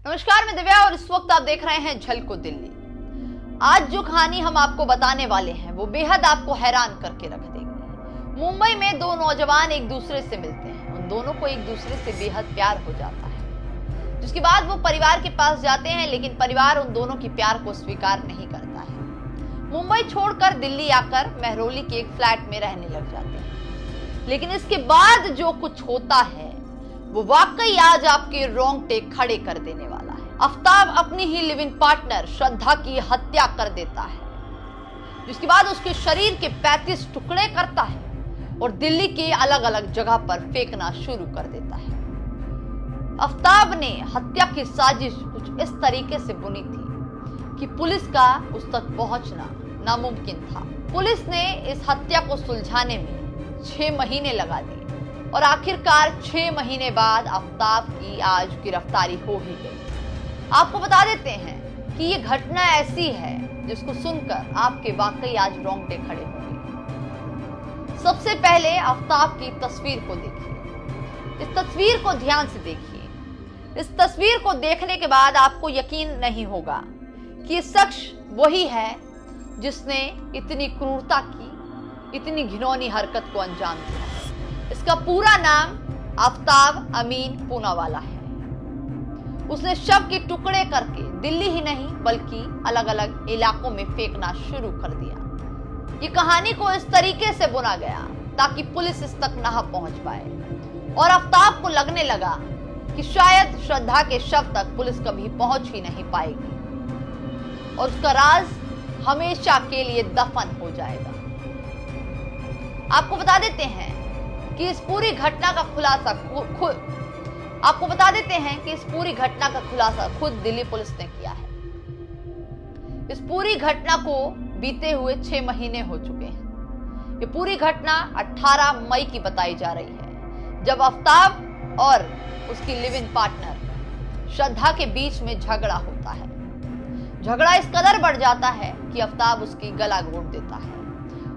नमस्कार, मैं दिव्या और इस वक्त आप देख रहे हैं झलको दिल्ली। आज जो कहानी हम आपको बताने वाले हैं वो बेहद आपको हैरान करके रख देगी। मुंबई में दो नौजवान एक दूसरे से मिलते हैं। उन दोनों को एक दूसरे से बेहद प्यार हो जाता है, जिसके बाद वो परिवार के पास जाते हैं, लेकिन परिवार उन दोनों की प्यार को स्वीकार नहीं करता है। मुंबई छोड़कर दिल्ली आकर मेहरौली के एक फ्लैट में रहने लग जाते हैं। लेकिन इसके बाद जो कुछ होता है वो वाकई आज आपके रोंगटे खड़े कर देने वाला है। आफ्ताब अपनी ही लिव इन पार्टनर श्रद्धा की हत्या कर देता है, जिसके बाद उसके शरीर के 35 टुकड़े करता है और दिल्ली के अलग अलग जगह पर फेंकना शुरू कर देता है। आफ्ताब ने हत्या की साजिश कुछ इस तरीके से बुनी थी कि पुलिस का उस तक पहुंचना नामुमकिन था। पुलिस ने इस हत्या को सुलझाने में 6 महीने लगा दिए और आखिरकार 6 महीने बाद आफ्ताब की आज गिरफ्तारी हो ही गई। आपको बता देते हैं कि ये घटना ऐसी है जिसको सुनकर आपके वाकई आज रोंगटे खड़े होंगे। सबसे पहले आफ्ताब की तस्वीर को देखिए। इस तस्वीर को ध्यान से देखिए। इस तस्वीर को देखने के बाद आपको यकीन नहीं होगा कि ये शख्स वही है जिसने इतनी क्रूरता की, इतनी घिनौनी हरकत को अंजाम दिया। इसका पूरा नाम आफ्ताब अमीन पूनावाला है। उसने शव के टुकड़े करके दिल्ली ही नहीं बल्कि अलग अलग इलाकों में फेंकना शुरू कर दिया। ये कहानी को इस तरीके से बुना गया ताकि पुलिस इस तक ना पहुंच पाए और आफ्ताब को लगने लगा कि शायद श्रद्धा के शव तक पुलिस कभी पहुंच ही नहीं पाएगी और उसका राज हमेशा के लिए दफन हो जाएगा। आपको बता देते हैं कि इस पूरी घटना का खुलासा खुद दिल्ली पुलिस ने किया है। इस पूरी घटना को बीते हुए 6 महीने हो चुके हैं। ये पूरी घटना 18 मई की बताई जा रही है, जब आफ्ताब और उसकी लिव इन पार्टनर श्रद्धा के बीच में झगड़ा होता है। झगड़ा इस कदर बढ़ जाता है कि आफ्ताब उसकी गला घोट देता है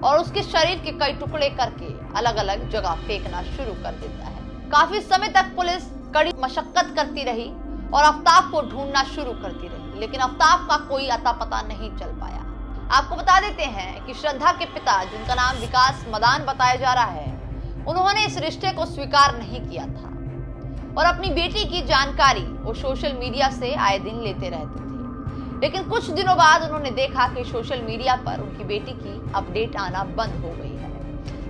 और उसके शरीर के कई टुकड़े करके अलग अलग जगह फेंकना शुरू कर देता है। काफी समय तक पुलिस कड़ी मशक्कत करती रही और आफ्ताब को ढूंढना शुरू करती रही, लेकिन आफ्ताब का कोई अता पता नहीं चल पाया। आपको बता देते हैं कि श्रद्धा के पिता, जिनका नाम विकास मदान बताया जा रहा है, उन्होंने इस रिश्ते को स्वीकार नहीं किया था और अपनी बेटी की जानकारी वो सोशल मीडिया से आए दिन लेते रहते थे। लेकिन कुछ दिनों बाद उन्होंने देखा कि सोशल मीडिया पर उनकी बेटी की अपडेट आना बंद हो गई है।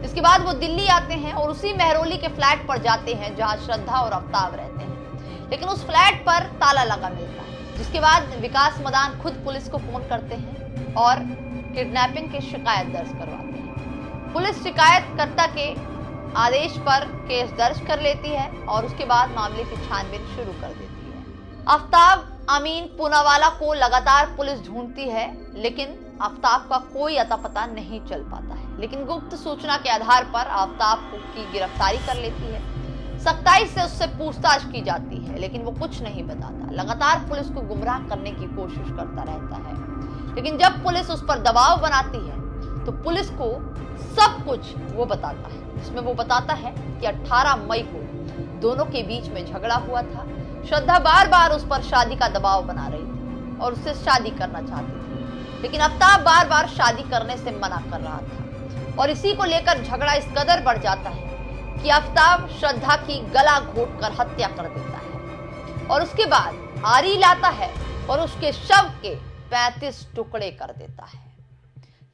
इसके बाद वो दिल्ली आते हैं और उसी मेहरौली के फ्लैट पर जाते हैं जहां श्रद्धा और आफ्ताब रहते हैं, लेकिन उस फ्लैट पर ताला लगा मिलता है। जिसके बाद विकास मदान खुद पुलिस को फोन करते हैं और किडनैपिंग की शिकायत दर्ज करवाते हैं। पुलिस शिकायतकर्ता के आदेश पर केस दर्ज कर लेती है और उसके बाद मामले की छानबीन शुरू कर देती है। आफ्ताब अमीन पूनावाला को लगातार पुलिस ढूंढती है, लेकिन आफ्ताब का कोई अता पता नहीं चल पाता है। लेकिन गुप्त सूचना के आधार पर आफ्ताब की गिरफ्तारी कर लेती है। सख्ताई से उससे पूछताछ की जाती है, लेकिन वो कुछ नहीं बताता। लगातार पुलिस को गुमराह करने की कोशिश करता रहता है, लेकिन जब पुलिस उस पर दबाव बनाती है तो पुलिस को सब कुछ वो बताता है, जिसमें वो बताता है कि 18 मई को दोनों के बीच में झगड़ा हुआ था। श्रद्धा बार बार उस पर शादी का दबाव बना रही थी और उससे शादी करना चाहती थी, लेकिन आफ्ताब बार बार शादी करने से मना कर रहा था और इसी को लेकर झगड़ा इस कदर बढ़ जाता है कि आफ्ताब श्रद्धा की गला घोंटकर हत्या कर देता है और उसके बाद आरी लाता है और उसके शव के 35 टुकड़े कर देता है।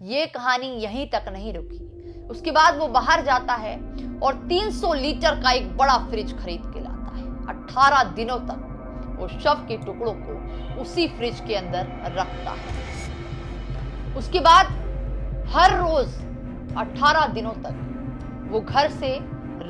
ये कहानी यहीं तक नहीं रुकी। उसके बाद वो बाहर जाता है और 300 लीटर का एक बड़ा फ्रिज खरीद के लाता है। 18 दिनों तक वो शव के टुकड़ों को उसी फ्रिज के अंदर रखता है। उसके बाद हर रोज 18 दिनों तक वो घर से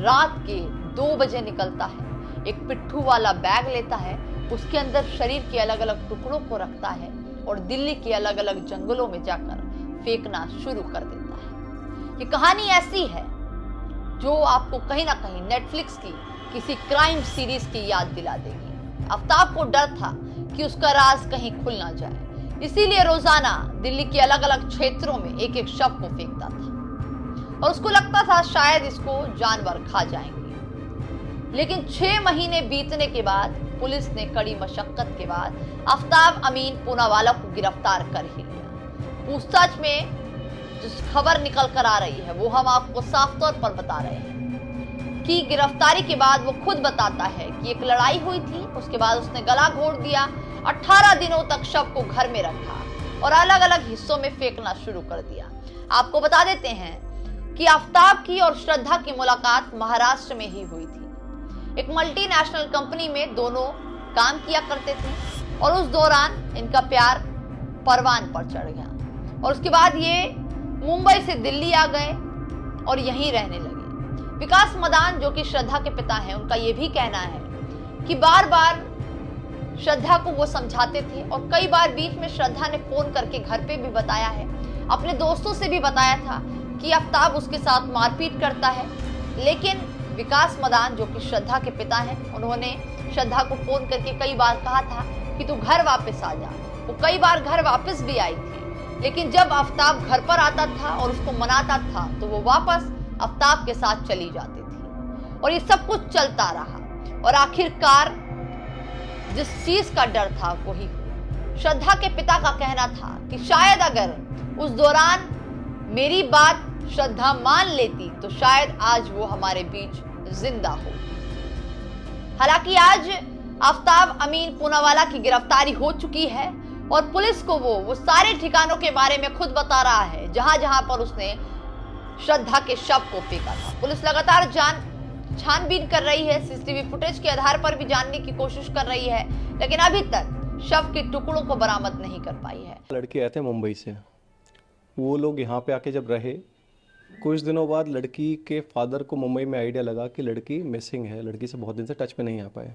रात के 2 बजे निकलता है, एक पिट्ठू वाला बैग लेता है, उसके अंदर शरीर के अलग अलग टुकड़ों को रखता है और दिल्ली के अलग अलग जंगलों में जाकर फेंकना शुरू कर देता है। ये कहानी ऐसी है जो आपको कहीं ना कहीं नेटफ्लिक्स की किसी क्राइम सीरीज की याद दिला देगी। आफ्ताब को डर था कि उसका राज कहीं खुल ना जाए, इसीलिए रोजाना दिल्ली के अलग अलग क्षेत्रों में एक एक शव को फेंकता था और उसको लगता था शायद इसको जानवर खा जाएंगे। लेकिन 6 महीने बीतने के बाद पुलिस ने कड़ी मशक्कत के बाद आफ्ताब अमीन पूनावाला को गिरफ्तार कर ही लिया। पूछताछ में जो खबर निकल कर आ रही है वो हम आपको साफ तौर पर बता रहे हैं कि गिरफ्तारी के बाद वो खुद बताता है कि एक लड़ाई हुई थी, उसके बाद उसने गला घोट दिया, 18 दिनों तक शव को घर में रखा और अलग अलग हिस्सों में फेंकना शुरू कर दिया। आपको बता देते हैं कि आफ्ताब की और श्रद्धा की मुलाकात महाराष्ट्र में ही हुई थी। एक मल्टीनेशनल कंपनी में दोनों काम किया करते थे और उस दौरान इनका प्यार परवान पर चढ़ गया और उसके बाद ये मुंबई से दिल्ली आ गए और यहीं रहने लगे। विकास मदान जो कि श्रद्धा के पिता हैं, उनका यह भी कहना है कि बार बार श्रद्धा को वो समझाते थे और कई बार बीच में श्रद्धा ने फोन करके घर पे भी बताया है, अपने दोस्तों से भी बताया था कि आफ्ताब उसके साथ मारपीट करता है। लेकिन विकास मदान जो कि श्रद्धा के पिता हैं, उन्होंने श्रद्धा को फोन करके कई बार कहा था कि तू घर वापस आ जा। वो कई बार घर वापस भी आई थी, लेकिन जब आफ्ताब घर पर आता था और उसको मनाता था तो वो वापस आफ्ताब के साथ चली जाती थी और ये सब कुछ चलता रहा और आखिरकार जिस चीज का डर था वही हुआ। श्रद्धा के पिता का कहना था कि शायद अगर उस दौरान मेरी बात श्रद्धा मान लेती तो शायद आज वो हमारे बीच जिंदा हो। हालांकि आज आफ्ताब अमीन पूनावाला की गिरफ्तारी हो चुकी है और पुलिस को वो सारे ठिकानों के बारे में खुद बता रहा है जहां जहां पर उसने श्रद्धा के शव को फेंका था। पुलिस लगातार छानबीन कर रही है, सीसीटीवी फुटेज के आधार पर भी जानने की कोशिश कर रही है, लेकिन अभी तक शव के टुकड़ों को बरामद नहीं कर पाई है। लड़के आए थे मुंबई से, वो लोग यहाँ पे आके जब रहे कुछ दिनों बाद लड़की के फादर को मुंबई में आइडिया लगा कि लड़की मिसिंग है, लड़की से बहुत दिन से टच में नहीं आ पाए।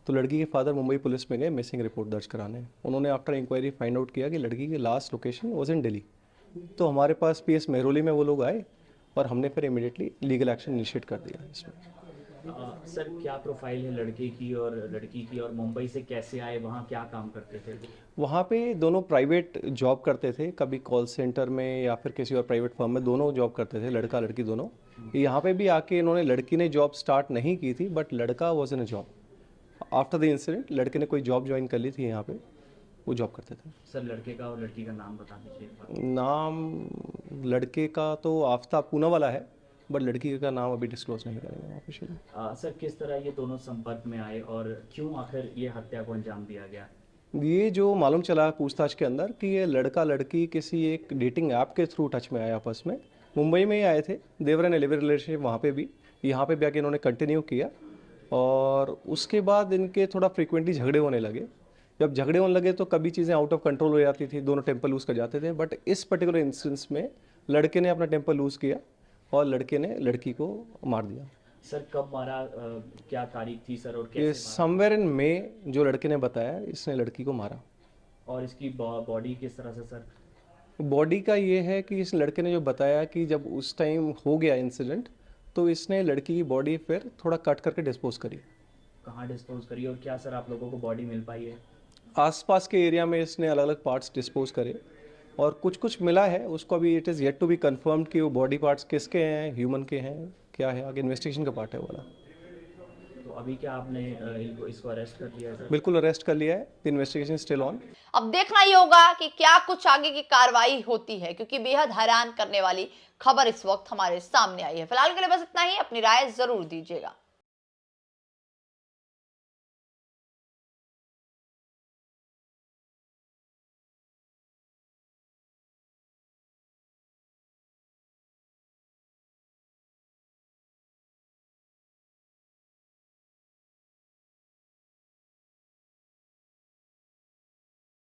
तो लड़की के फादर मुंबई पुलिस में गए मिसिंग रिपोर्ट दर्ज कराने। उन्होंने आफ्टर इंक्वायरी फाइंड आउट किया कि लड़की की last location was in Delhi. तो हमारे पास PS मेहरौली में वो लोग आए और हमने फिर इमीडिएटली लीगल एक्शन इनिशिएट कर दिया इसमें। सर क्या प्रोफाइल है लड़के की और लड़की की, और मुंबई से कैसे आए, वहाँ क्या काम करते थे? वहाँ पे दोनों प्राइवेट जॉब करते थे, कभी कॉल सेंटर में या फिर किसी और प्राइवेट फर्म में, दोनों जॉब करते थे, लड़का लड़की दोनों। यहाँ पे भी आके इन्होंने, लड़की ने जॉब स्टार्ट नहीं की थी बट लड़का was in a job. After the incident लड़के ने कोई जॉब ज्वाइन कर ली थी, यहाँ पे वो जॉब करते थे। सर लड़के का और लड़की का नाम बता दीजिए। नाम लड़के का तो आफ्ताब पूनावाला है बट लड़की का नाम अभी डिस्क्लोज नहीं करेंगे ऑफिशियली। सर किस तरह ये दोनों संपर्क में आए और क्यों आखिर ये हत्या को अंजाम दिया गया? ये जो मालूम चला पूछताछ के अंदर कि ये लड़का लड़की किसी एक डेटिंग ऐप के थ्रू टच में आए आपस में। मुंबई में ही आए थे, देवर एंड लिवर रिलेशनशिप वहाँ पे भी, यहाँ पे भी आके इन्होंने कंटिन्यू किया और उसके बाद इनके थोड़ा फ्रिक्वेंटली झगड़े होने लगे। जब झगड़े होने लगे तो कभी चीज़ें आउट ऑफ कंट्रोल हो जाती थी, दोनों टेम्पर लूज़ कर जाते थे। बट इस पर्टिकुलर इंस्टेंस में लड़के ने अपना टेम्पर लूज़ किया और लड़के ने लड़की को मार दिया। सर कब मारा, क्या तारीख थी सर, और ये कैसे समवेयर इन मई जो लड़के ने बताया, इसने लड़की को मारा। और इसकी बॉडी किस तरह से सर? बॉडी का ये है कि इस लड़के ने जो बताया कि जब उस टाइम हो गया इंसिडेंट तो इसने लड़की की बॉडी फिर थोड़ा कट करके डिस्पोज करी। कहाँ डिस्पोज करी और क्या सर आप लोगों को बॉडी मिल पाई है? आसपास के एरिया में इसने अलग अलग पार्ट्स डिस्पोज करे और कुछ कुछ मिला है उसको। अभी it is yet to be confirmed कि वो बॉडी पार्ट्स किसके हैं, ह्यूमन के हैं, क्या है, आगे इन्वेस्टिगेशन का पार्ट है वाला। तो अभी क्या आपने इसको अरेस्ट कर लिया है सर? बिल्कुल अरेस्ट कर लिया है, द इन्वेस्टिगेशन स्टिल ऑन। अब देखना ही होगा कि क्या कुछ आगे की कार्रवाई होती है, क्योंकि बेहद हैरान करने वाली खबर इस वक्त हमारे सामने आई है। फिलहाल के लिए बस इतना ही, अपनी राय जरूर दीजिएगा।